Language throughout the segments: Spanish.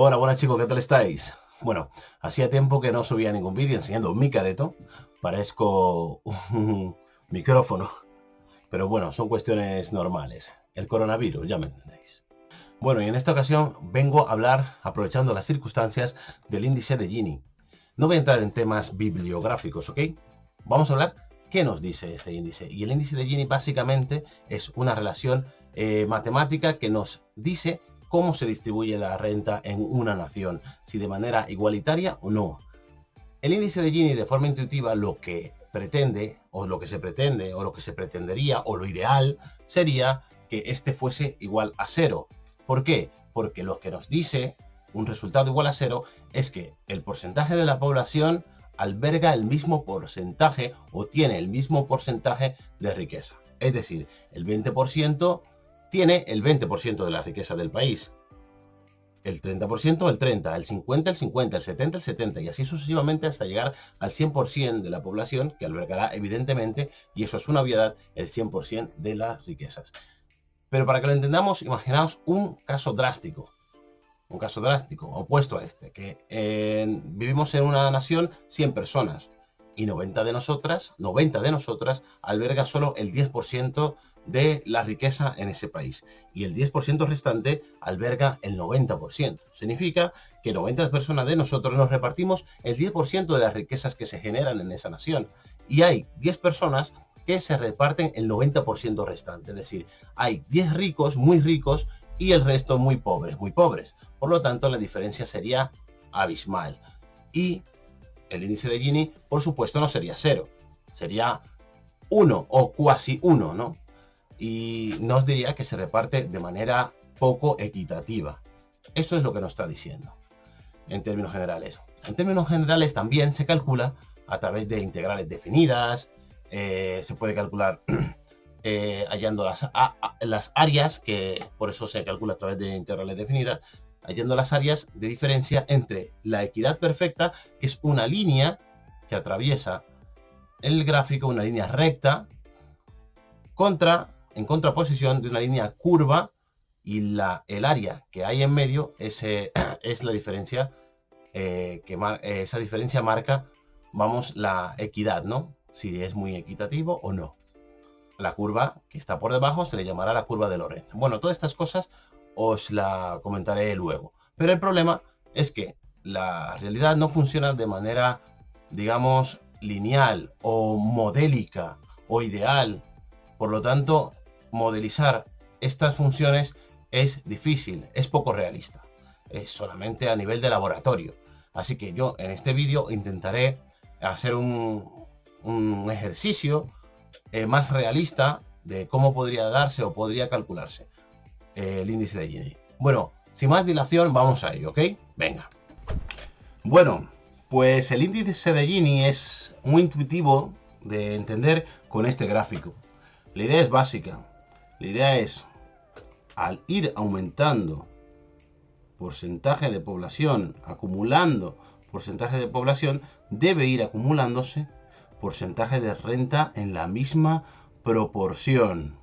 Hola, buenas chicos, ¿qué tal estáis? Bueno, hacía tiempo que no subía ningún vídeo enseñando mi careto. Parezco un micrófono. Pero bueno, son cuestiones normales. El coronavirus, ya me entendéis. Bueno, y en esta ocasión vengo a hablar, aprovechando las circunstancias, del índice de Gini. No voy a entrar en temas bibliográficos, ¿ok? Vamos a hablar qué nos dice este índice. Y el índice de Gini básicamente es una relación matemática que nos dice cómo se distribuye la renta en una nación, si de manera igualitaria o no. El índice de Gini, de forma intuitiva, lo que pretende, o lo que se pretende, o lo que se pretendería, o lo ideal, sería que este fuese igual a cero. ¿Por qué? Porque lo que nos dice un resultado igual a cero es que el porcentaje de la población alberga el mismo porcentaje o tiene el mismo porcentaje de riqueza. Es decir, el 20% tiene el 20% de la riqueza del país. El 30% el 30%, el 50% el 50%, el 70% el 70%, y así sucesivamente hasta llegar al 100% de la población, que albergará evidentemente, y eso es una obviedad, el 100% de las riquezas. Pero para que lo entendamos, imaginaos un caso drástico, opuesto a este, que vivimos en una nación 100 personas, y 90 de nosotras alberga solo el 10% de la riqueza en ese país, y el 10% restante alberga el 90%. Significa que 90 personas de nosotros nos repartimos el 10% de las riquezas que se generan en esa nación, y hay 10 personas que se reparten el 90% restante. Es decir, hay 10 ricos, muy ricos, y el resto muy pobres, muy pobres. Por lo tanto, la diferencia sería abismal. Y el índice de Gini, por supuesto, no sería cero. Sería 1 o cuasi 1, ¿no? Y nos diría que se reparte de manera poco equitativa. Eso es lo que nos está diciendo, en términos generales. En términos generales también se calcula a través de integrales definidas, se puede calcular hallando las áreas, que por eso se calcula a través de integrales definidas, hallando las áreas de diferencia entre la equidad perfecta, que es una línea que atraviesa el gráfico, una línea recta, en contraposición de una línea curva, y el área que hay en medio es la diferencia, esa diferencia marca, vamos, la equidad, ¿no? Si es muy equitativo o no. La curva que está por debajo se le llamará la curva de Lorentz. Bueno, todas estas cosas os la comentaré luego. Pero el problema es que la realidad no funciona de manera, digamos, lineal o modélica o ideal. Por lo tanto, modelizar estas funciones es difícil, es poco realista. Es solamente a nivel de laboratorio. Así que yo en este vídeo intentaré hacer un ejercicio más realista de cómo podría darse o podría calcularse el índice de Gini. Bueno, sin más dilación, vamos a ello, ¿ok? Venga. Bueno, pues el índice de Gini es muy intuitivo de entender con este gráfico. La idea es básica. La idea es, al ir aumentando porcentaje de población, acumulando porcentaje de población, debe ir acumulándose porcentaje de renta en la misma proporción.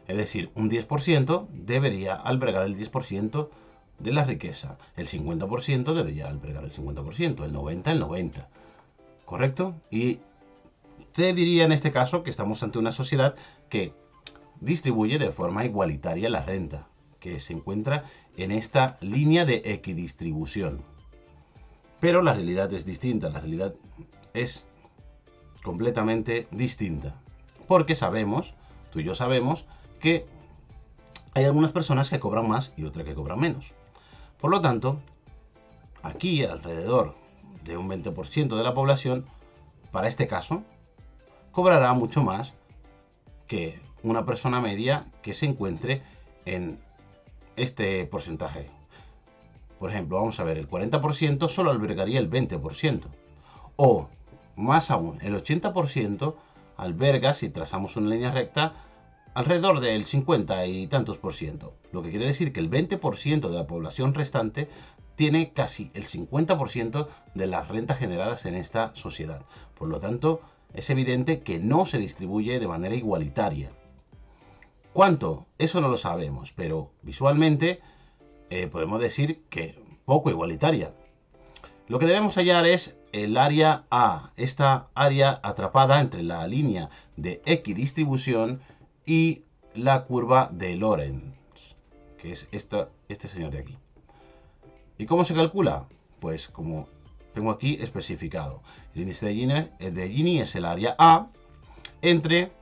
Es decir, un 10% debería albergar el 10% de la riqueza. El 50% debería albergar el 50%, el 90% el 90%. ¿Correcto? Y se diría en este caso que estamos ante una sociedad que distribuye de forma igualitaria la renta, que se encuentra en esta línea de equidistribución. Pero la realidad es distinta, la realidad es completamente distinta, porque sabemos, tú y yo sabemos, que hay algunas personas que cobran más y otras que cobran menos. Por lo tanto, aquí alrededor de un 20% de la población, para este caso, cobrará mucho más que una persona media que se encuentre en este porcentaje. Por ejemplo, vamos a ver, el 40% solo albergaría el 20%. O, más aún, el 80% alberga, si trazamos una línea recta, alrededor del 50 y tantos por ciento. Lo que quiere decir que el 20% de la población restante tiene casi el 50% de las rentas generadas en esta sociedad. Por lo tanto, es evidente que no se distribuye de manera igualitaria. ¿Cuánto? Eso no lo sabemos, pero visualmente podemos decir que poco igualitaria. Lo que debemos hallar es el área A, esta área atrapada entre la línea de equidistribución y la curva de Lorentz, que es este señor de aquí. ¿Y cómo se calcula? Pues como tengo aquí especificado. El índice de Gini es el área A entre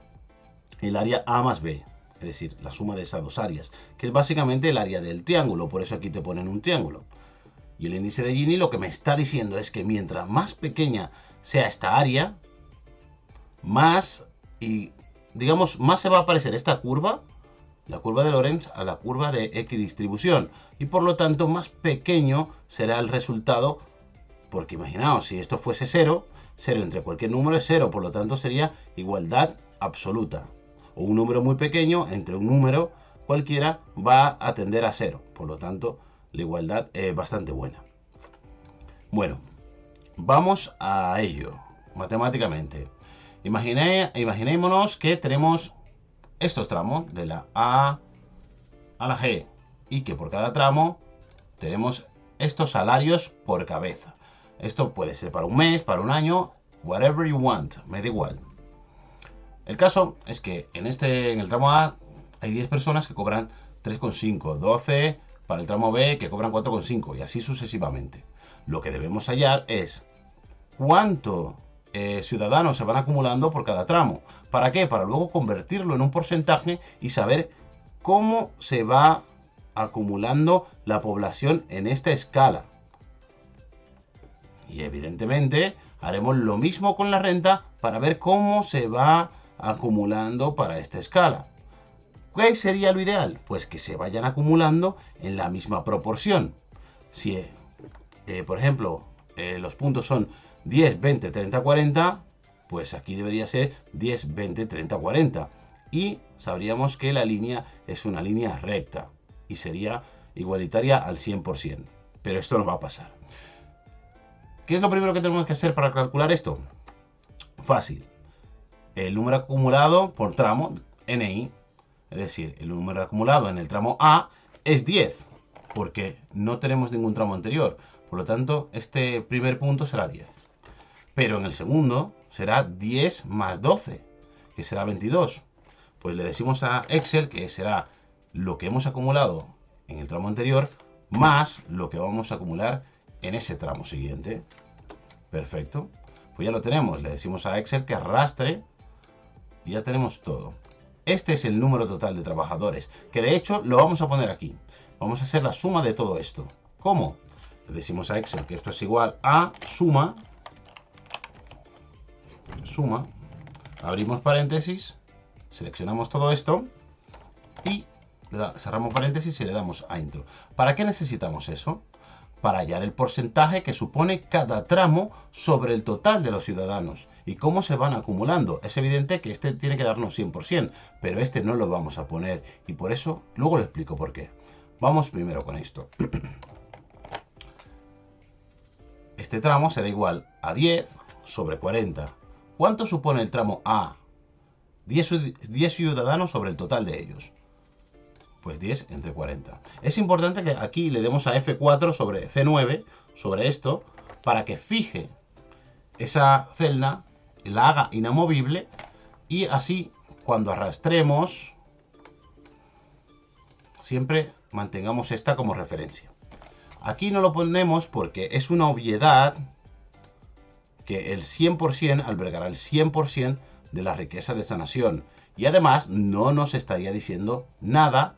el área A más B, es decir, la suma de esas dos áreas, que es básicamente el área del triángulo, por eso aquí te ponen un triángulo. Y el índice de Gini lo que me está diciendo es que mientras más pequeña sea esta área, más se va a parecer esta curva, la curva de Lorentz, a la curva de equidistribución. Y por lo tanto más pequeño será el resultado, porque imaginaos, si esto fuese 0, 0 entre cualquier número es 0, por lo tanto sería igualdad absoluta. O un número muy pequeño entre un número cualquiera va a tender a 0, por lo tanto la igualdad es bastante buena. Bueno, vamos a ello matemáticamente. Imaginémonos que tenemos estos tramos de la A a la G y que por cada tramo tenemos estos salarios por cabeza. Esto puede ser para un mes, para un año, whatever you want, me da igual. El caso es que en el tramo A hay 10 personas que cobran 3,5, 12 para el tramo B que cobran 4,5 y así sucesivamente. Lo que debemos hallar es cuánto ciudadanos se van acumulando por cada tramo. ¿Para qué? Para luego convertirlo en un porcentaje y saber cómo se va acumulando la población en esta escala. Y evidentemente haremos lo mismo con la renta para ver cómo se va acumulando para esta escala. ¿Qué sería lo ideal? Pues que se vayan acumulando en la misma proporción. Si, por ejemplo, los puntos son 10, 20, 30, 40, pues aquí debería ser 10, 20, 30, 40. Y sabríamos que la línea es una línea recta y sería igualitaria al 100%. Pero esto no va a pasar. ¿Qué es lo primero que tenemos que hacer para calcular esto? Fácil. El número acumulado por tramo, NI, es decir, el número acumulado en el tramo A es 10, porque no tenemos ningún tramo anterior. Por lo tanto, este primer punto será 10. Pero en el segundo será 10 más 12, que será 22. Pues le decimos a Excel que será lo que hemos acumulado en el tramo anterior más lo que vamos a acumular en ese tramo siguiente. Perfecto. Pues ya lo tenemos. Le decimos a Excel que arrastre y ya tenemos todo. Este es el número total de trabajadores, que de hecho lo vamos a poner aquí. Vamos a hacer la suma de todo esto. ¿Cómo? Le decimos a Excel que esto es igual a suma, abrimos paréntesis, seleccionamos todo esto y cerramos paréntesis y le damos a intro. ¿Para qué necesitamos eso? Para hallar el porcentaje que supone cada tramo sobre el total de los ciudadanos y cómo se van acumulando. Es evidente que este tiene que darnos 100%, pero este no lo vamos a poner y por eso luego le explico por qué. Vamos primero con esto. Este tramo será igual a 10 sobre 40. ¿Cuánto supone el tramo A? 10 ciudadanos sobre el total de ellos. Pues 10 entre 40. Es importante que aquí le demos a F4 sobre C9, sobre esto, para que fije esa celda, la haga inamovible, y así cuando arrastremos, siempre mantengamos esta como referencia. Aquí no lo ponemos porque es una obviedad que el 100% albergará el 100% de la riqueza de esta nación. Y además no nos estaría diciendo nada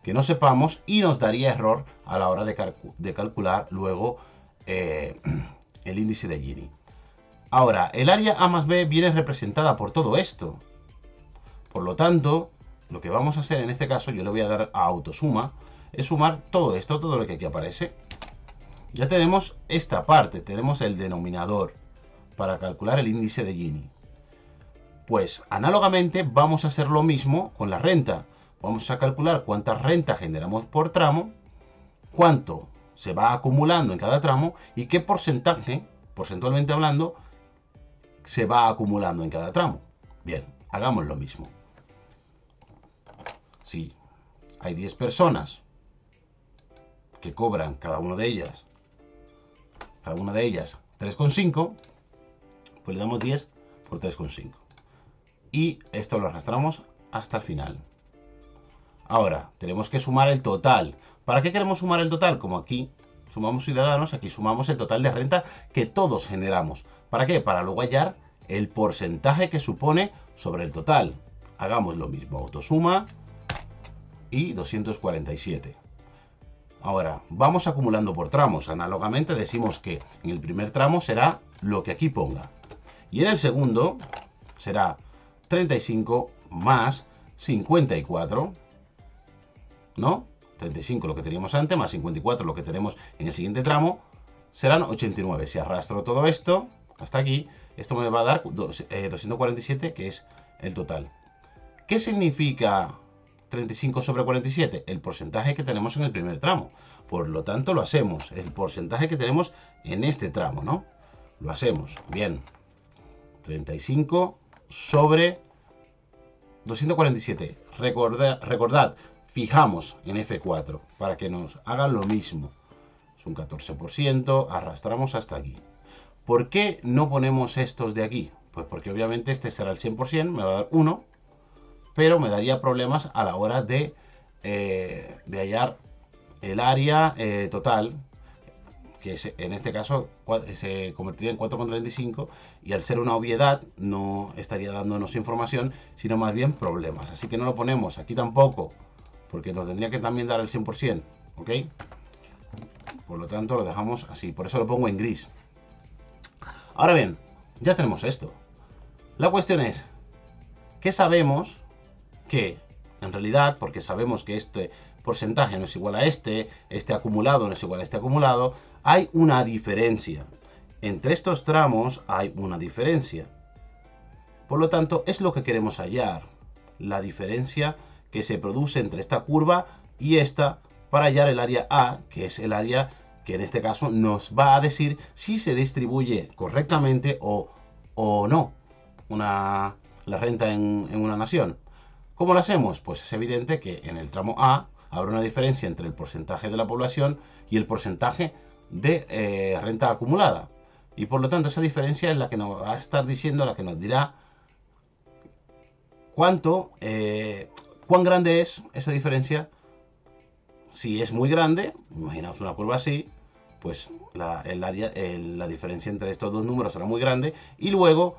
que no sepamos y nos daría error a la hora de calcular luego el índice de Gini. Ahora, el área A más B viene representada por todo esto. Por lo tanto, lo que vamos a hacer en este caso, yo le voy a dar a autosuma, es sumar todo esto, todo lo que aquí aparece. Ya tenemos esta parte, tenemos el denominador para calcular el índice de Gini. Pues análogamente vamos a hacer lo mismo con la renta. Vamos a calcular cuánta renta generamos por tramo, cuánto se va acumulando en cada tramo y qué porcentaje, porcentualmente hablando, se va acumulando en cada tramo. Bien, hagamos lo mismo. Si hay 10 personas que cobran cada una de ellas 3,5, pues le damos 10 por 3,5. Y esto lo arrastramos hasta el final. Ahora, tenemos que sumar el total. ¿Para qué queremos sumar el total? Como aquí sumamos ciudadanos, aquí sumamos el total de renta que todos generamos. ¿Para qué? Para luego hallar el porcentaje que supone sobre el total. Hagamos lo mismo, autosuma y 247. Ahora, vamos acumulando por tramos. Análogamente decimos que en el primer tramo será lo que aquí ponga. Y en el segundo será 35 más 54, ¿no? 35 lo que teníamos antes, más 54 lo que tenemos en el siguiente tramo, serán 89. Si arrastro todo esto hasta aquí, esto me va a dar 247, que es el total. ¿Qué significa 35 sobre 47? El porcentaje que tenemos en el primer tramo. Por lo tanto, lo hacemos. El porcentaje que tenemos en este tramo, ¿no? Lo hacemos. Bien. 35 sobre 247. Recordad, fijamos en F4 para que nos haga lo mismo. Es un 14%, arrastramos hasta aquí. ¿Por qué no ponemos estos de aquí? Pues porque obviamente este será el 100%, me va a dar 1, pero me daría problemas a la hora de hallar el área total, que en este caso se convertiría en 4,35, y al ser una obviedad no estaría dándonos información, sino más bien problemas. Así que no lo ponemos aquí tampoco, porque nos tendría que también dar el 100%, ¿ok? Por lo tanto lo dejamos así, por eso lo pongo en gris. Ahora bien, ya tenemos esto. La cuestión es que sabemos que, en realidad, porque sabemos que este porcentaje no es igual a este acumulado no es igual a este acumulado, hay una diferencia. Entre estos tramos hay una diferencia. Por lo tanto, es lo que queremos hallar. La diferencia que se produce entre esta curva y esta para hallar el área A, que es el área que en este caso nos va a decir si se distribuye correctamente o no la renta en una nación. ¿Cómo lo hacemos? Pues es evidente que en el tramo A habrá una diferencia entre el porcentaje de la población y el porcentaje de renta acumulada. Y por lo tanto esa diferencia es la que nos va a estar diciendo, la que nos dirá cuán grande es esa diferencia. Si es muy grande, imaginaos una curva así, pues la diferencia entre estos dos números será muy grande, y luego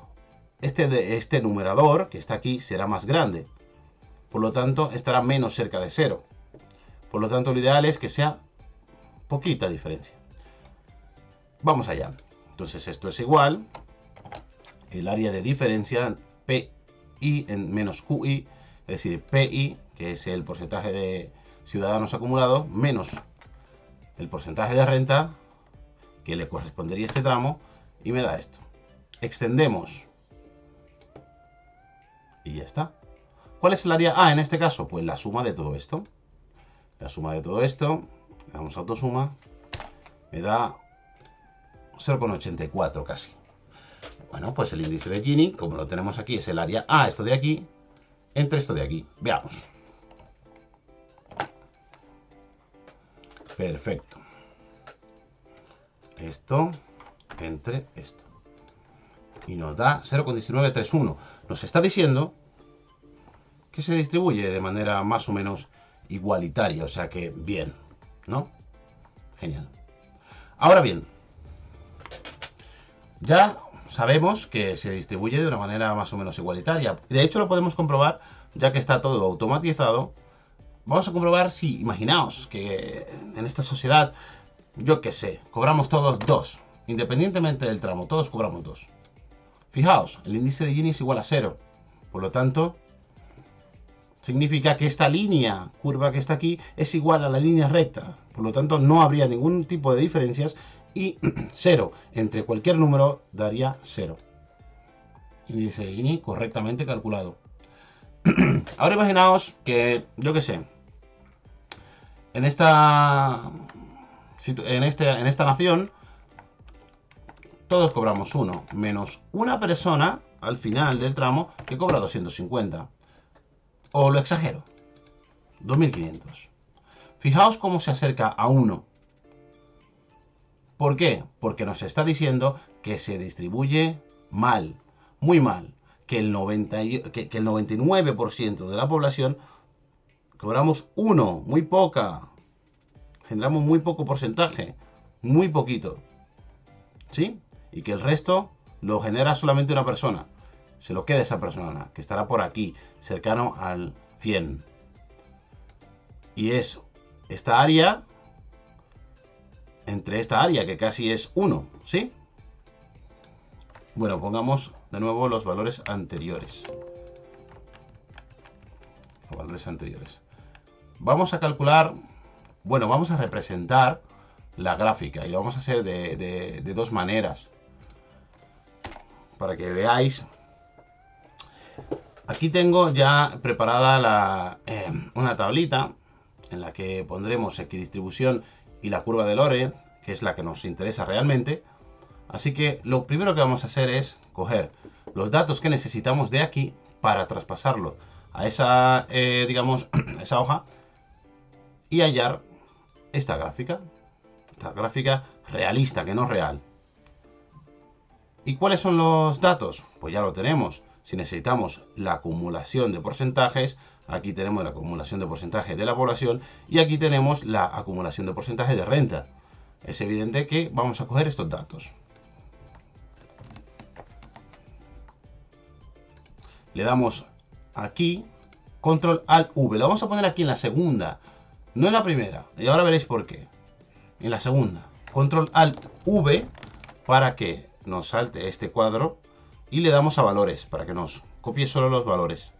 este numerador que está aquí será más grande. Por lo tanto, estará menos cerca de 0. Por lo tanto, lo ideal es que sea poquita diferencia. Vamos allá. Entonces, esto es igual. El área de diferencia, PI en menos QI, es decir, PI, que es el porcentaje de ciudadanos acumulados, menos el porcentaje de renta que le correspondería a este tramo, y me da esto. Extendemos. Y ya está. ¿Cuál es el área A en este caso? Pues la suma de todo esto. La suma de todo esto, le damos autosuma, me da 0,84 casi. Bueno, pues el índice de Gini, como lo tenemos aquí, es el área A, esto de aquí, entre esto de aquí. Veamos. Perfecto. Esto entre esto. Y nos da 0,1931. Nos está diciendo que se distribuye de manera más o menos igualitaria, o sea que bien, ¿no? Genial. Ahora bien, ya sabemos que se distribuye de una manera más o menos igualitaria. De hecho, lo podemos comprobar, ya que está todo automatizado. Vamos a comprobar si, imaginaos que en esta sociedad, yo qué sé, cobramos todos 2, independientemente del tramo, todos cobramos 2. Fijaos, el índice de Gini es igual a 0, por lo tanto, significa que esta línea curva que está aquí es igual a la línea recta. Por lo tanto, no habría ningún tipo de diferencias y 0 entre cualquier número daría 0. Índice de Gini correctamente calculado. Ahora imaginaos que, yo qué sé, en esta nación todos cobramos 1, menos una persona al final del tramo que cobra 250. O lo exagero, 2500. Fijaos cómo se acerca a 1 ¿Por qué? Porque nos está diciendo que se distribuye mal, muy mal, que el 99% de la población cobramos 1, muy poca, generamos muy poco porcentaje, muy poquito, ¿sí? Y que el resto lo genera solamente una persona, se lo queda esa persona, que estará por aquí, cercano al 100. Y es esta área entre esta área, que casi es 1, ¿sí? Bueno, pongamos de nuevo los valores anteriores. Los valores anteriores. Vamos a calcular, bueno, vamos a representar la gráfica y lo vamos a hacer de dos maneras. Para que veáis. Aquí tengo ya preparada una tablita en la que pondremos equidistribución y la curva de Lorentz, que es la que nos interesa realmente. Así que lo primero que vamos a hacer es coger los datos que necesitamos de aquí para traspasarlo a esa, digamos, esa hoja y hallar esta gráfica realista, que no es real. ¿Y cuáles son los datos? Pues ya lo tenemos. Si necesitamos la acumulación de porcentajes, aquí tenemos la acumulación de porcentaje de la población y aquí tenemos la acumulación de porcentaje de renta. Es evidente que vamos a coger estos datos. Le damos aquí, control alt V. Lo vamos a poner aquí en la segunda, no en la primera. Y ahora veréis por qué. En la segunda, control alt V para que nos salte este cuadro y le damos a valores para que nos copie solo los valores.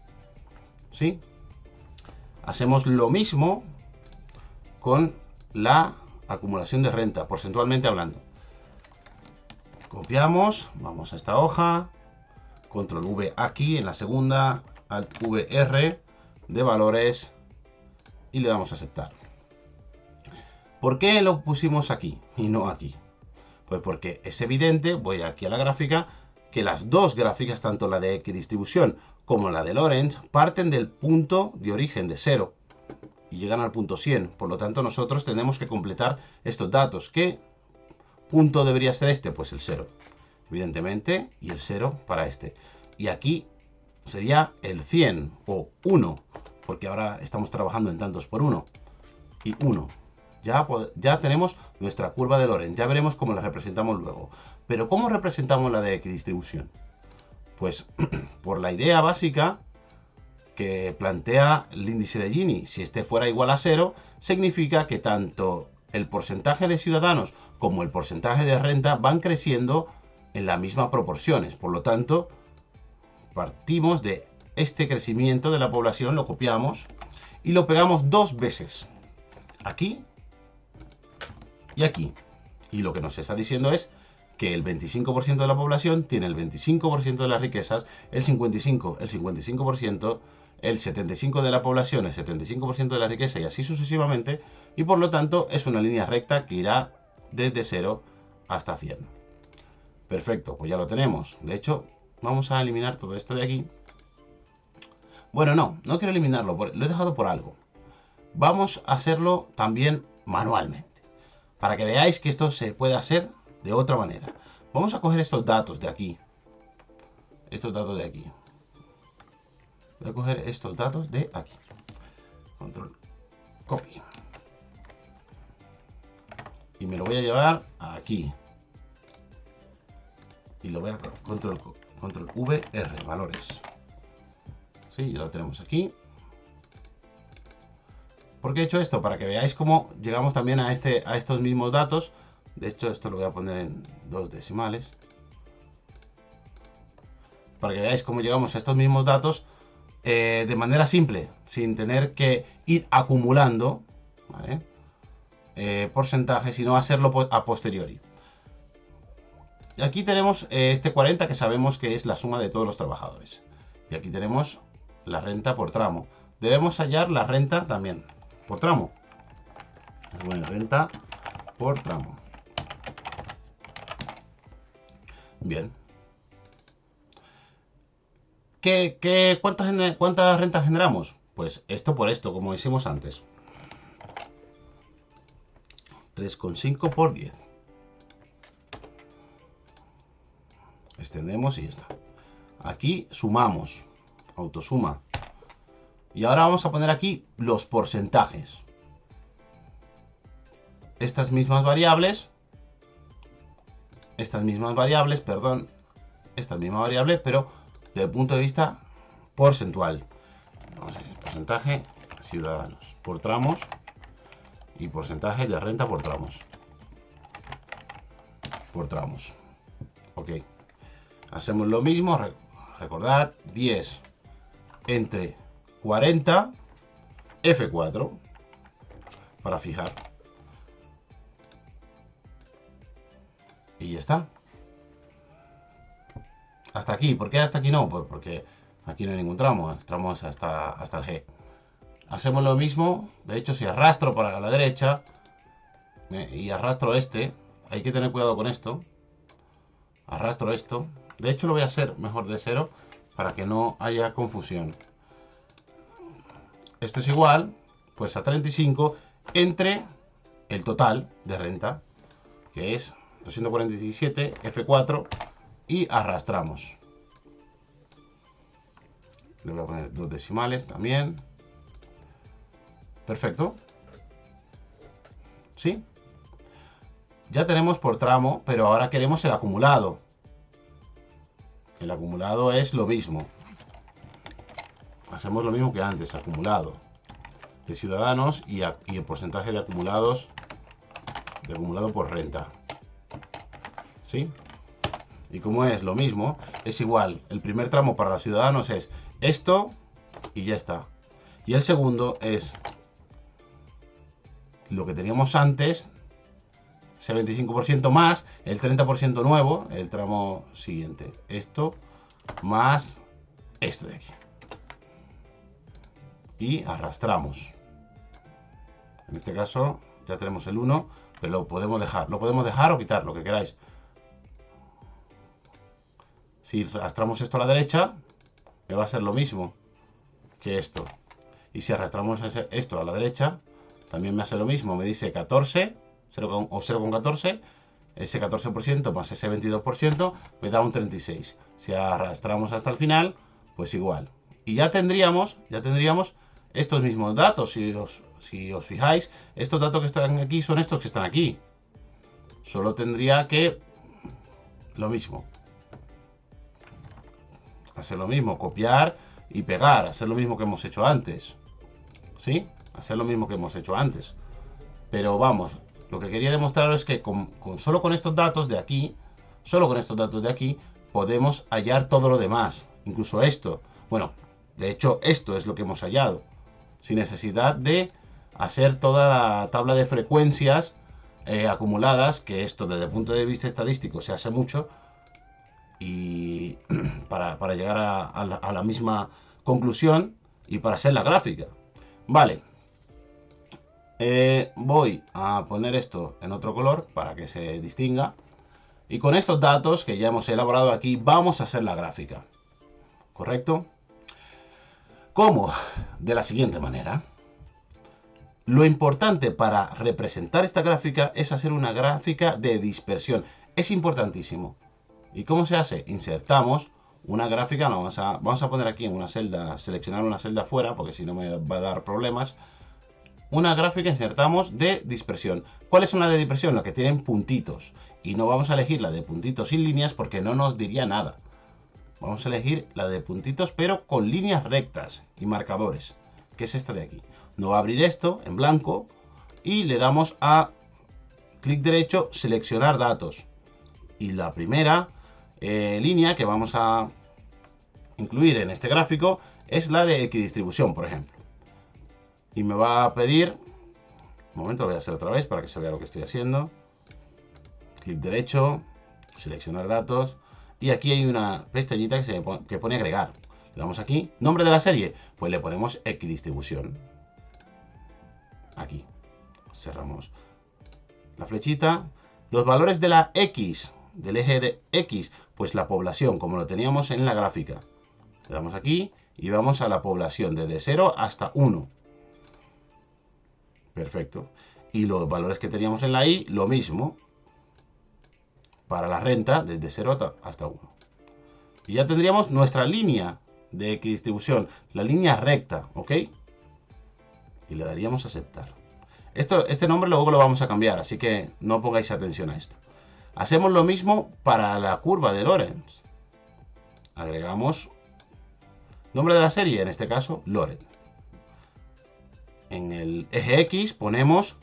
¿Sí? Hacemos lo mismo con la acumulación de renta, porcentualmente hablando. Copiamos, vamos a esta hoja, control V aquí en la segunda, alt V R de valores y le damos a aceptar. ¿Por qué lo pusimos aquí y no aquí? Pues porque es evidente, voy aquí a la gráfica, que las dos gráficas, tanto la de equidistribución como la de Lorentz, parten del punto de origen de 0 y llegan al punto 100. Por lo tanto, nosotros tenemos que completar estos datos. ¿Qué punto debería ser este? Pues el 0, evidentemente, y el 0 para este. Y aquí sería el 100 o 1, porque ahora estamos trabajando en tantos por 1 y 1. Ya tenemos nuestra curva de Lorentz, ya veremos cómo la representamos luego. Pero ¿cómo representamos la de equidistribución? Pues por la idea básica que plantea el índice de Gini. Si este fuera igual a 0, significa que tanto el porcentaje de ciudadanos como el porcentaje de renta van creciendo en las mismas proporciones. Por lo tanto, partimos de este crecimiento de la población, lo copiamos y lo pegamos dos veces. Aquí y aquí. Y lo que nos está diciendo es que el 25% de la población tiene el 25% de las riquezas, el 55%, el 75%, el 75% de la población, el 75% de la riqueza y así sucesivamente. Y por lo tanto es una línea recta que irá desde 0 hasta 100. Perfecto, pues ya lo tenemos. De hecho, vamos a eliminar todo esto de aquí. Bueno, no quiero eliminarlo, lo he dejado por algo. Vamos a hacerlo también manualmente, para que veáis que esto se puede hacer de otra manera. Vamos a coger estos datos de aquí. Estos datos de aquí. Voy a coger estos datos de aquí. Control copy. Y me lo voy a llevar aquí. Y lo voy a control V R, valores. Sí, ya lo tenemos aquí. ¿Por qué he hecho esto? Para que veáis cómo llegamos también a estos mismos datos. De hecho, esto lo voy a poner en 2 decimales. Para que veáis cómo llegamos a estos mismos datos de manera simple, sin tener que ir acumulando, ¿vale? Porcentajes, sino hacerlo a posteriori. Y aquí tenemos este 40 que sabemos que es la suma de todos los trabajadores. Y aquí tenemos la renta por tramo. Debemos hallar la renta también por tramo. Bueno, renta por tramo. Bien. ¿Cuántas rentas generamos? Pues esto por esto, como hicimos antes. 3,5 por 10. extendemos y ya está. Aquí sumamos, autosuma. Y ahora vamos a poner aquí los porcentajes. Estas mismas variables, esta misma variable, pero desde el punto de vista porcentual. Vamos a ver, porcentaje ciudadanos por tramos y porcentaje de renta por tramos. Ok. Hacemos lo mismo, recordad, 10 entre 40, F4, para fijar. Y ya está. Hasta aquí. ¿Por qué hasta aquí no? Pues porque aquí no hay ningún tramo. Tramos hasta el G. Hacemos lo mismo. De hecho, si arrastro para la derecha y arrastro este, hay que tener cuidado con esto. Arrastro esto. De hecho, lo voy a hacer mejor de 0 para que no haya confusión. Esto es igual, pues a 35 entre el total de renta, que es 247, F4, y arrastramos. Le voy a poner 2 decimales también. Perfecto. ¿Sí? Ya tenemos por tramo, pero ahora queremos el acumulado. El acumulado es lo mismo. Hacemos lo mismo que antes, acumulado de ciudadanos y el porcentaje de acumulados, de acumulado por renta. ¿Sí? Y como es lo mismo, es igual. El primer tramo para los ciudadanos es esto y ya está. Y el segundo es lo que teníamos antes, ese 25% más el 30% nuevo, el tramo siguiente. Esto más esto de aquí. Y arrastramos. En este caso ya tenemos el 1, pero lo podemos dejar. Lo podemos dejar o quitar, lo que queráis. Si arrastramos esto a la derecha, me va a ser lo mismo que esto. Y si arrastramos esto a la derecha, también me hace lo mismo. Me dice 14, 0, o 0,14. Ese 14% más ese 22% me da un 36. Si arrastramos hasta el final, pues igual. Y ya tendríamos estos mismos datos. Si os fijáis, estos datos que están aquí son estos que están aquí. Solo tendría que lo mismo. Hacer lo mismo, copiar y pegar. Hacer lo mismo que hemos hecho antes. ¿Sí? Hacer lo mismo que hemos hecho antes. Pero vamos, lo que quería demostraros es que solo con estos datos de aquí, podemos hallar todo lo demás. Incluso esto. Bueno, de hecho, esto es lo que hemos hallado. Sin necesidad de hacer toda la tabla de frecuencias acumuladas, que esto desde el punto de vista estadístico se hace mucho, y para llegar a la misma conclusión y para hacer la gráfica. Vale. Voy a poner esto en otro color para que se distinga. Y con estos datos que ya hemos elaborado aquí, vamos a hacer la gráfica. ¿Correcto? ¿Cómo? De la siguiente manera. Lo importante para representar esta gráfica es hacer una gráfica de dispersión. Es importantísimo. ¿Y cómo se hace? Insertamos una gráfica, vamos a poner aquí en una celda, seleccionar una celda fuera, porque si no me va a dar problemas. Una gráfica insertamos de dispersión. ¿Cuál es una de dispersión? La que tienen puntitos. Y no vamos a elegir la de puntitos sin líneas porque no nos diría nada. Vamos a elegir la de puntitos pero con líneas rectas y marcadores, que es esta de aquí. No va a abrir esto en blanco y le damos a clic derecho, seleccionar datos. Y la primera línea que vamos a incluir en este gráfico es la de equidistribución, por ejemplo. Y me va a pedir, un momento, lo voy a hacer otra vez para que se vea lo que estoy haciendo. Clic derecho, seleccionar datos. Y aquí hay una pestañita que pone agregar. Le damos aquí, nombre de la serie, pues le ponemos equidistribución. Aquí, cerramos la flechita. Los valores de la X, del eje de X, pues la población, como lo teníamos en la gráfica. Le damos aquí y vamos a la población desde 0 hasta 1. Perfecto. Y los valores que teníamos en la Y, lo mismo. Para la renta, desde 0 hasta 1. Y ya tendríamos nuestra línea de equidistribución, la línea recta, ¿ok? Y le daríamos a aceptar. Este nombre luego lo vamos a cambiar, así que no pongáis atención a esto. Hacemos lo mismo para la curva de Lorentz. Agregamos nombre de la serie, en este caso, Lorentz. En el eje X ponemos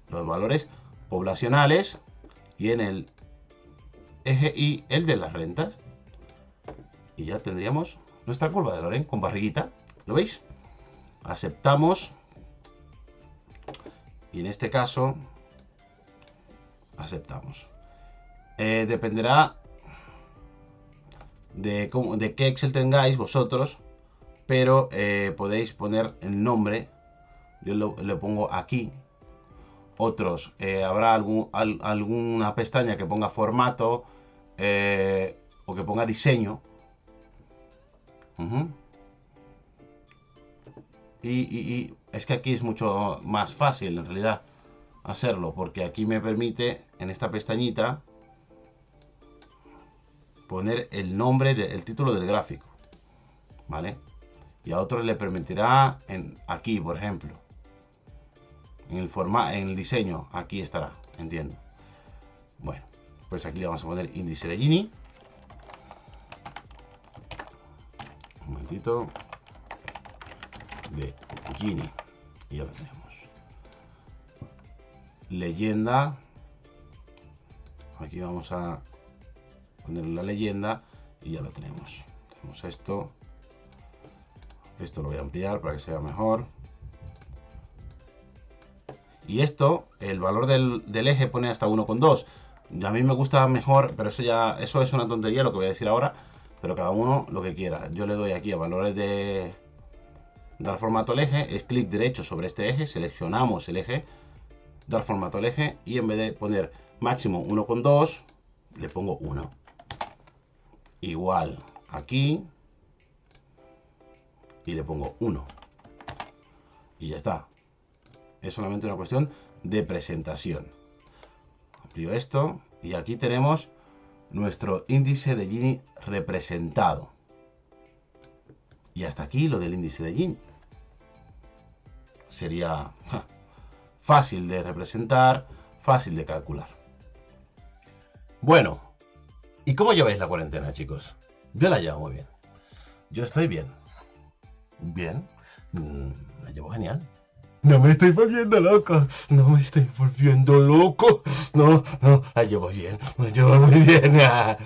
los valores poblacionales y en el eje Y el de las rentas. Y ya tendríamos nuestra curva de Lorentz con barriguita. ¿Lo veis? Aceptamos. Y en este caso, aceptamos. Dependerá de qué Excel tengáis vosotros, pero podéis poner el nombre. Yo le pongo aquí. Otros, habrá alguna pestaña que ponga formato o que ponga diseño. Y es que aquí es mucho más fácil en realidad hacerlo, porque aquí me permite en esta pestañita poner el nombre, el título del gráfico, ¿vale? Y a otros le permitirá aquí, por ejemplo, en el diseño, aquí estará, entiendo. Bueno, pues aquí le vamos a poner índice de Gini. Un momentito. De Gini. Y ya lo tenemos. Leyenda. Aquí vamos a poner la leyenda y ya lo tenemos. Tenemos esto. Esto lo voy a ampliar para que se vea mejor. Y esto, el valor del eje pone hasta 1,2. A mí me gusta mejor, pero eso es una tontería lo que voy a decir ahora. Pero cada uno lo que quiera. Yo le doy aquí a valores de dar formato al eje, es clic derecho sobre este eje, seleccionamos el eje, dar formato al eje y en vez de poner máximo 1,2 le pongo 1. Igual aquí y le pongo 1. Y ya está. Es solamente una cuestión de presentación. Amplío esto y aquí tenemos nuestro índice de Gini representado. Y hasta aquí lo del índice de Gini. Sería fácil de representar, fácil de calcular. Bueno, ¿y cómo lleváis la cuarentena, chicos? Yo la llevo muy bien. Yo estoy bien. Bien. La llevo genial. No me estoy volviendo loco. No me estoy volviendo loco. No, la llevo bien. La llevo muy bien.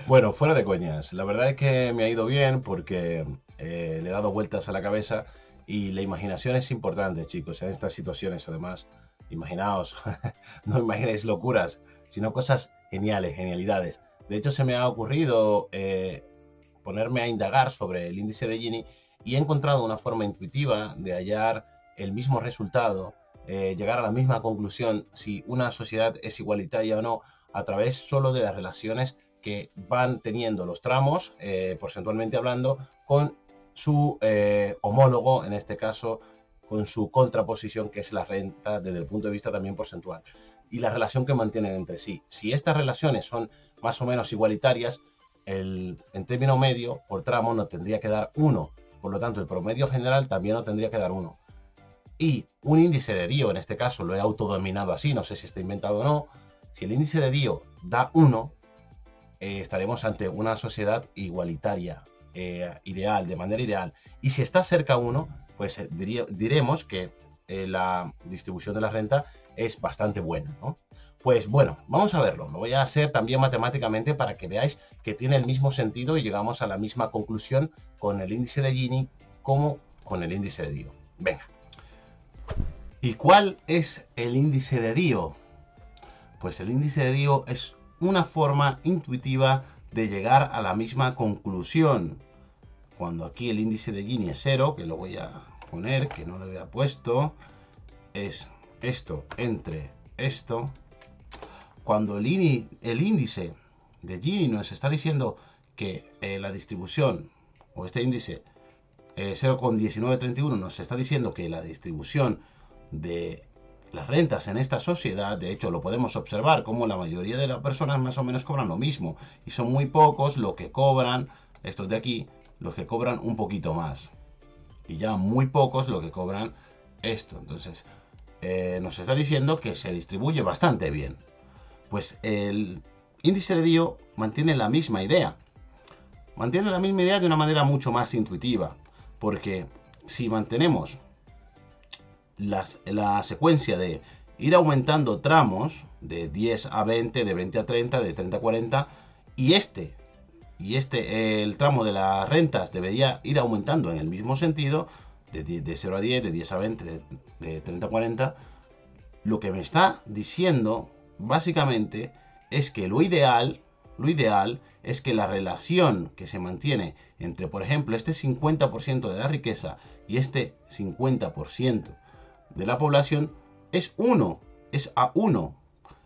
Bueno, fuera de coñas. La verdad es que me ha ido bien porque le he dado vueltas a la cabeza y la imaginación es importante, chicos, en estas situaciones. Además, imaginaos, no imaginéis locuras, sino cosas geniales, genialidades. De hecho, se me ha ocurrido ponerme a indagar sobre el índice de Gini y he encontrado una forma intuitiva de hallar el mismo resultado, llegar a la misma conclusión si una sociedad es igualitaria o no, a través solo de las relaciones que van teniendo los tramos, porcentualmente hablando, con su homólogo, en este caso, con su contraposición, que es la renta desde el punto de vista también porcentual, y la relación que mantienen entre sí. Si estas relaciones son más o menos igualitarias, en término medio, por tramo, nos tendría que dar 1. Por lo tanto, el promedio general también nos tendría que dar 1. Y un índice de Dio, en este caso lo he autodominado así, no sé si está inventado o no, si el índice de Dio da 1, estaremos ante una sociedad igualitaria, ideal, de manera ideal. Y si está cerca a 1, pues diremos que la distribución de la renta es bastante buena, ¿no? Pues bueno, vamos a verlo. Lo voy a hacer también matemáticamente para que veáis que tiene el mismo sentido y llegamos a la misma conclusión con el índice de Gini como con el índice de Dio. Venga. ¿Y cuál es el índice de Dio? Pues el índice de Dio es una forma intuitiva de llegar a la misma conclusión. Cuando aquí el índice de Gini es 0, que lo voy a poner, que no lo había puesto, es esto entre esto. Cuando el índice de Gini nos está diciendo que la distribución, o este índice 0,1931 nos está diciendo que la distribución de las rentas en esta sociedad, de hecho lo podemos observar como la mayoría de las personas más o menos cobran lo mismo y son muy pocos lo que cobran estos de aquí, los que cobran un poquito más. Y ya muy pocos los que cobran esto. Entonces, nos está diciendo que se distribuye bastante bien. Pues el índice de DIO mantiene la misma idea. Mantiene la misma idea de una manera mucho más intuitiva. Porque si mantenemos la secuencia de ir aumentando tramos de 10 a 20, de 20 a 30, de 30 a 40, y el tramo de las rentas debería ir aumentando en el mismo sentido, de 0 a 10, de 10 a 20, de 30 a 40, lo que me está diciendo básicamente es que lo ideal es que la relación que se mantiene entre, por ejemplo, este 50% de la riqueza y este 50% de la población es 1, es a 1.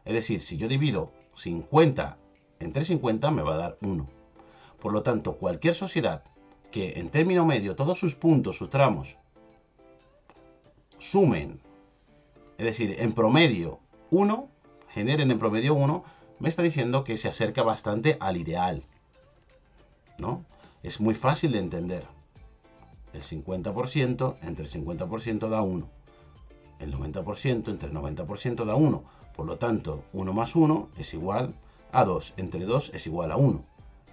Es decir, si yo divido 50 entre 50 me va a dar 1. Por lo tanto, cualquier sociedad que en término medio todos sus puntos, sus tramos, sumen, es decir, en promedio 1, generen en promedio 1, me está diciendo que se acerca bastante al ideal, ¿no? Es muy fácil de entender. El 50% entre el 50% da 1. El 90% entre el 90% da 1. Por lo tanto, 1 más 1 es igual a 2. Entre 2 es igual a 1.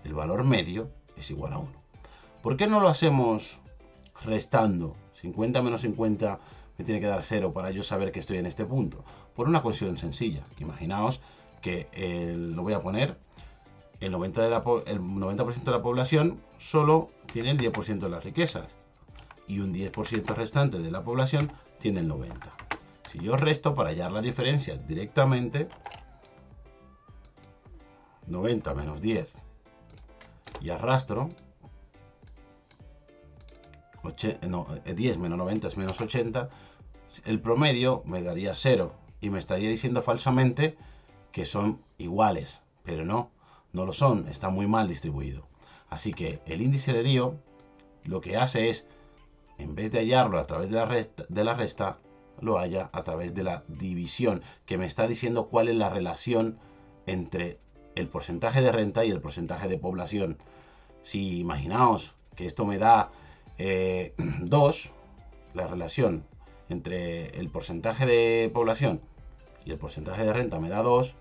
El valor medio es igual a 1. ¿Por qué no lo hacemos restando? 50 menos 50 me tiene que dar 0 para yo saber que estoy en este punto. Por una cuestión sencilla. Imaginaos que lo voy a poner, el 90% de la población solo tiene el 10% de las riquezas. Y un 10% restante de la población tiene el 90%. Si yo resto para hallar la diferencia directamente, 90 menos 10, y arrastro, 10 menos 90 es menos 80, el promedio me daría 0 y me estaría diciendo falsamente que son iguales, pero no lo son, está muy mal distribuido. Así que el índice de DIO lo que hace es, en vez de hallarlo a través de la resta, lo halla a través de la división, que me está diciendo cuál es la relación entre el porcentaje de renta y el porcentaje de población. Si imaginaos que esto me da 2, la relación entre el porcentaje de población y el porcentaje de renta me da 2,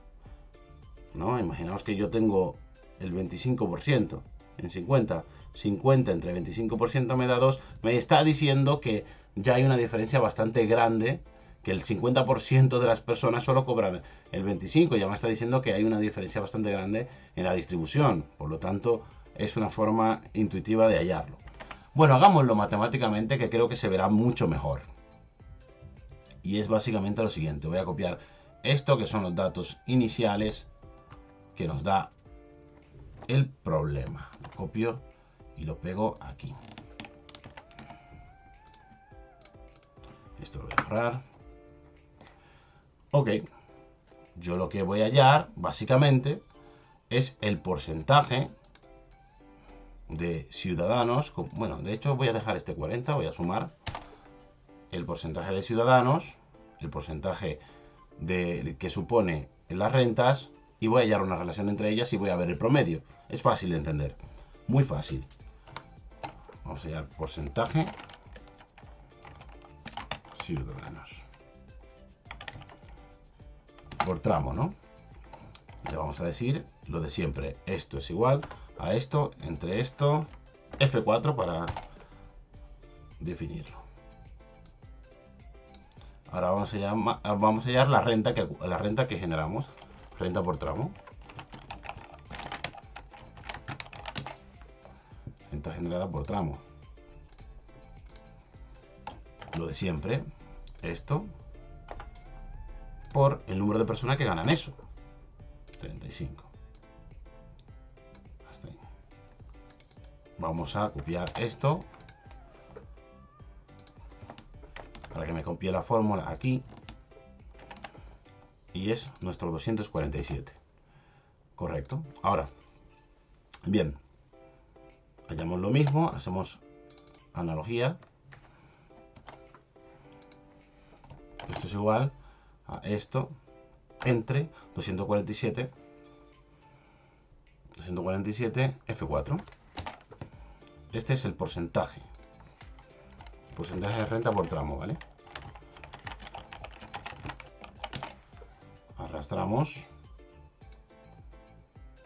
¿no? Imaginaos que yo tengo el 25% en 50, 50 entre 25% me da 2, me está diciendo que ya hay una diferencia bastante grande, que el 50% de las personas solo cobran el 25%, ya me está diciendo que hay una diferencia bastante grande en la distribución, por lo tanto es una forma intuitiva de hallarlo. Bueno, hagámoslo matemáticamente, que creo que se verá mucho mejor. Y es básicamente lo siguiente, voy a copiar esto que son los datos iniciales que nos da el problema. Lo copio y lo pego aquí. Esto lo voy a borrar. Ok. Yo lo que voy a hallar, básicamente, es el porcentaje de ciudadanos. Bueno, de hecho voy a dejar este 40, voy a sumar el porcentaje de ciudadanos, el porcentaje que supone las rentas, y voy a hallar una relación entre ellas y voy a ver el promedio. Es fácil de entender, muy fácil. Vamos a hallar porcentaje ciudadanos por tramo, ¿no? Le vamos a decir lo de siempre, esto es igual a esto, entre esto, F4 para definirlo. Ahora vamos a hallar la renta que generamos, renta por tramo. Renta generada por tramo. Lo de siempre, esto por el número de personas que ganan eso, 35. Hasta ahí. Vamos a copiar esto para que me copie la fórmula aquí, y es nuestro 247. Correcto. Ahora, bien, hallamos lo mismo, hacemos analogía. Esto es igual a esto entre 247 F4. Este es el porcentaje. Porcentaje de renta por tramo, ¿vale? Arrastramos.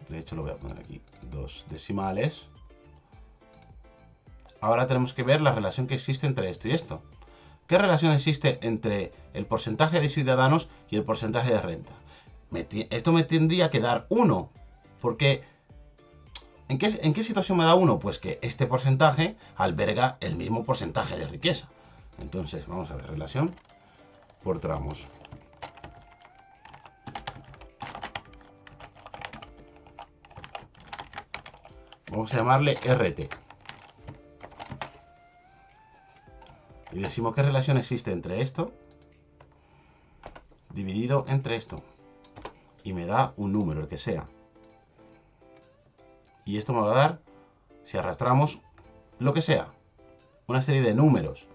De hecho, lo voy a poner aquí. 2 decimales. Ahora tenemos que ver la relación que existe entre esto y esto. ¿Qué relación existe entre el porcentaje de ciudadanos y el porcentaje de renta? Esto me tendría que dar 1. Porque, ¿en qué situación me da 1? Pues que este porcentaje alberga el mismo porcentaje de riqueza. Entonces, vamos a ver, relación por tramos. Vamos a llamarle RT. Y decimos qué relación existe entre esto dividido entre esto. Y me da un número, el que sea. Y esto me va a dar, si arrastramos, lo que sea. Una serie de números.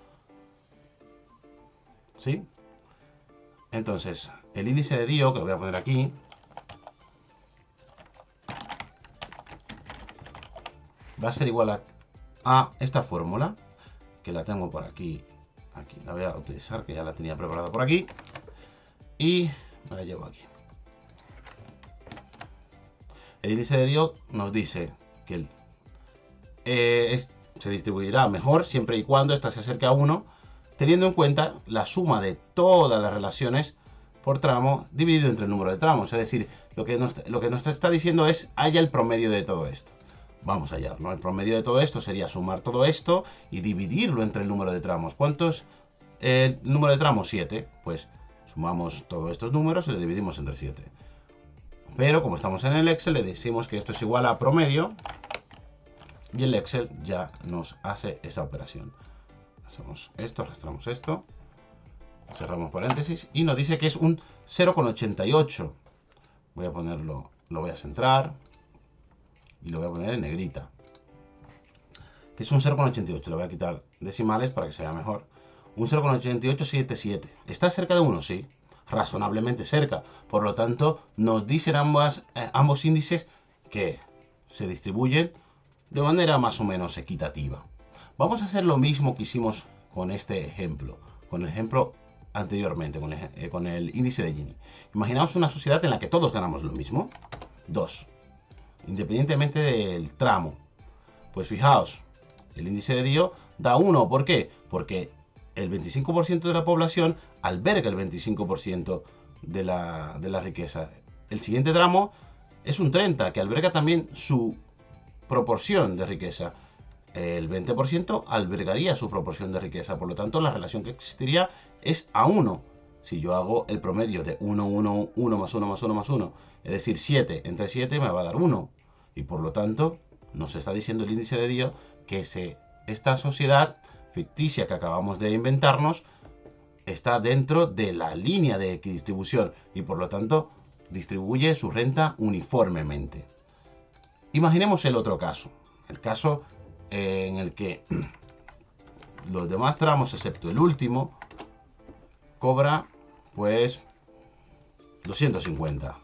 ¿Sí? Entonces, el índice de Dio, que lo voy a poner aquí, va a ser igual a esta fórmula, que la tengo por aquí. Aquí la voy a utilizar, que ya la tenía preparada por aquí. Y me la llevo aquí. El índice de Dio nos dice que se distribuirá mejor siempre y cuando esta se acerque a 1, teniendo en cuenta la suma de todas las relaciones por tramo dividido entre el número de tramos. Es decir, lo que nos está diciendo es haya el promedio de todo esto. Vamos allá, ¿no? El promedio de todo esto sería sumar todo esto y dividirlo entre el número de tramos. ¿Cuánto es el número de tramos? 7. Pues sumamos todos estos números y lo dividimos entre 7. Pero como estamos en el Excel, le decimos que esto es igual a promedio. Y el Excel ya nos hace esa operación. Hacemos esto, arrastramos esto. Cerramos paréntesis. Y nos dice que es un 0,88. Voy a ponerlo, lo voy a centrar. Y lo voy a poner en negrita. Que es un 0,88. Le voy a quitar decimales para que se vea mejor. Un 0,8877. ¿Está cerca de 1? Sí. Razonablemente cerca. Por lo tanto, nos dicen ambos índices que se distribuyen de manera más o menos equitativa. Vamos a hacer lo mismo que hicimos con este ejemplo. Con el ejemplo anteriormente, con el índice de Gini. Imaginaos una sociedad en la que todos ganamos lo mismo. 2. Independientemente del tramo. Pues fijaos, el índice de Dio da 1. ¿Por qué? Porque el 25% de la población alberga el 25% de la riqueza. El siguiente tramo es un 30, que alberga también su proporción de riqueza. El 20% albergaría su proporción de riqueza. Por lo tanto, la relación que existiría es a 1. Si yo hago el promedio de 1, 1, 1 más 1 más 1 más 1, es decir, 7 entre 7 me va a dar 1. Y por lo tanto, nos está diciendo el índice de Dio que esta sociedad ficticia que acabamos de inventarnos está dentro de la línea de equidistribución y por lo tanto distribuye su renta uniformemente. Imaginemos el otro caso, el caso en el que los demás tramos, excepto el último, cobra pues 250.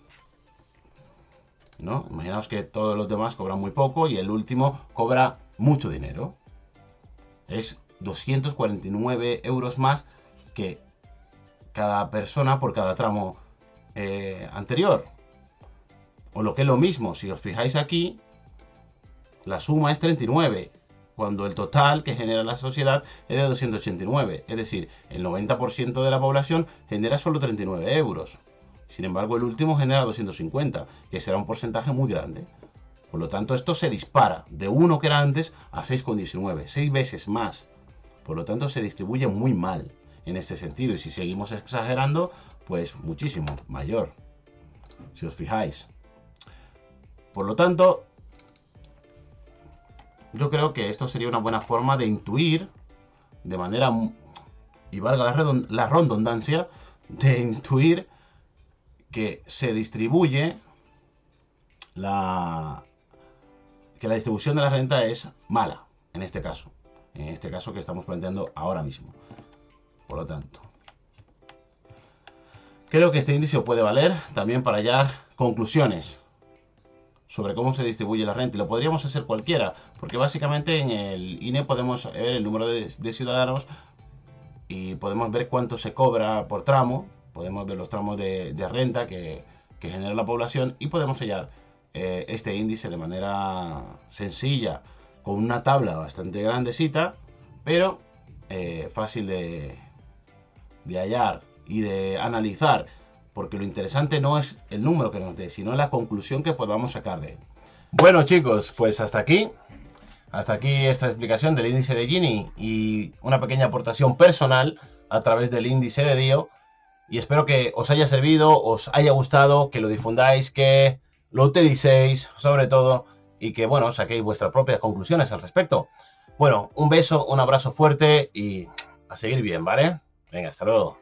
¿No? Imaginaos que todos los demás cobran muy poco y el último cobra mucho dinero. Es 249 euros más que cada persona por cada tramo anterior. O lo que es lo mismo, si os fijáis aquí, la suma es 39, cuando el total que genera la sociedad es de 289. Es decir, el 90% de la población genera solo 39 euros. Sin embargo, el último genera 250, que será un porcentaje muy grande. Por lo tanto, esto se dispara de 1 que era antes a 6,19, 6 veces más. Por lo tanto, se distribuye muy mal en este sentido. Y si seguimos exagerando, pues muchísimo mayor. Si os fijáis. Por lo tanto, yo creo que esto sería una buena forma de intuir, de manera, y valga la redundancia, de intuir que se distribuye que la distribución de la renta es mala, en este caso que estamos planteando ahora mismo. Por lo tanto, creo que este índice puede valer también para hallar conclusiones sobre cómo se distribuye la renta. Y lo podríamos hacer cualquiera, porque básicamente en el INE podemos ver el número de ciudadanos y podemos ver cuánto se cobra por tramo, podemos ver los tramos de renta que genera la población y podemos hallar este índice de manera sencilla, con una tabla bastante grandecita, pero fácil de hallar y de analizar, porque lo interesante no es el número que nos dé, sino la conclusión que podamos sacar de él. Bueno chicos, pues hasta aquí esta explicación del índice de Gini y una pequeña aportación personal a través del índice de Dio. Y espero que os haya servido, os haya gustado, que lo difundáis, que lo utilicéis sobre todo y que, bueno, saquéis vuestras propias conclusiones al respecto. Bueno, un beso, un abrazo fuerte y a seguir bien, ¿vale? Venga, hasta luego.